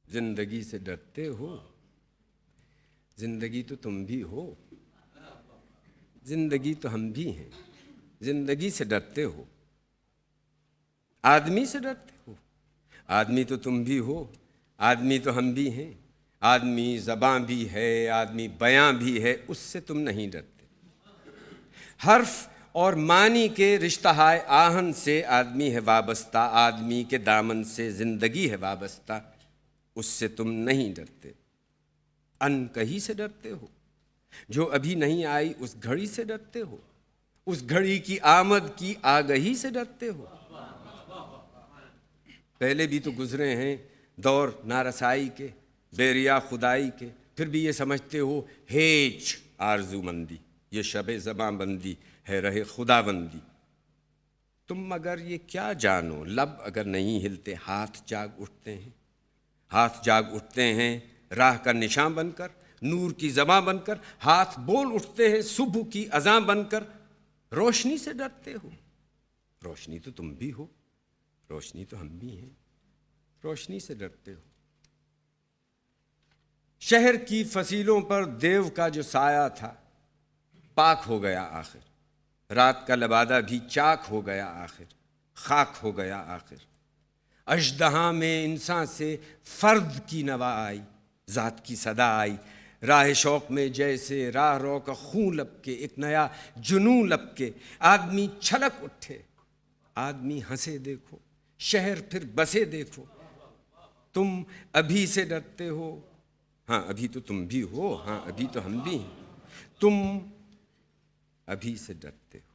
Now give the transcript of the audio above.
जिंदगी से डरते हो? जिंदगी तो तुम भी हो, जिंदगी तो हम भी हैं। जिंदगी से डरते हो, आदमी से डरते हो। आदमी तो तुम भी हो, आदमी तो हम भी हैं। आदमी ज़बां भी है, आदमी बयां भी है, उससे तुम नहीं डरते। हर्फ और मानी के रिश्ताहाय आहन से आदमी है वाबस्ता, आदमी के दामन से जिंदगी है वाबस्ता, उससे तुम नहीं डरते। अनकही से डरते हो, जो अभी नहीं आई उस घड़ी से डरते हो। उस घड़ी की आमद की आगही से डरते हो। पहले भी तो गुजरे हैं दौर नारसाई के, बेरिया खुदाई के, फिर भी ये समझते हो हेज आरजूमंदी, ये शबे ज़बां बंदी है रहे खुदाबंदी। तुम मगर ये क्या जानो, लब अगर नहीं हिलते हाथ जाग उठते हैं। हाथ जाग उठते हैं राह का निशान बनकर, नूर की ज़बां बनकर। हाथ बोल उठते हैं सुबह की अज़ां बनकर। रोशनी से डरते हो, रोशनी तो तुम भी हो, रोशनी तो हम भी हैं। रोशनी से डरते हो। शहर की फसीलों पर देव का जो साया था पाक हो गया आखिर। रात का लबादा भी चाक हो गया आखिर, खाक हो गया आखिर। अजदहा में इंसान से फर्द की नवा आई, ज़ात की सदा आई। राह शौक में जैसे राह रो का खून लपके, एक नया जुनून लपके। आदमी छलक उठे, आदमी हंसे देखो, शहर फिर बसे देखो। तुम अभी से डरते हो, हाँ अभी तो तुम भी हो, हाँ अभी तो हम भी हैं। तुम अभी से डरते हो।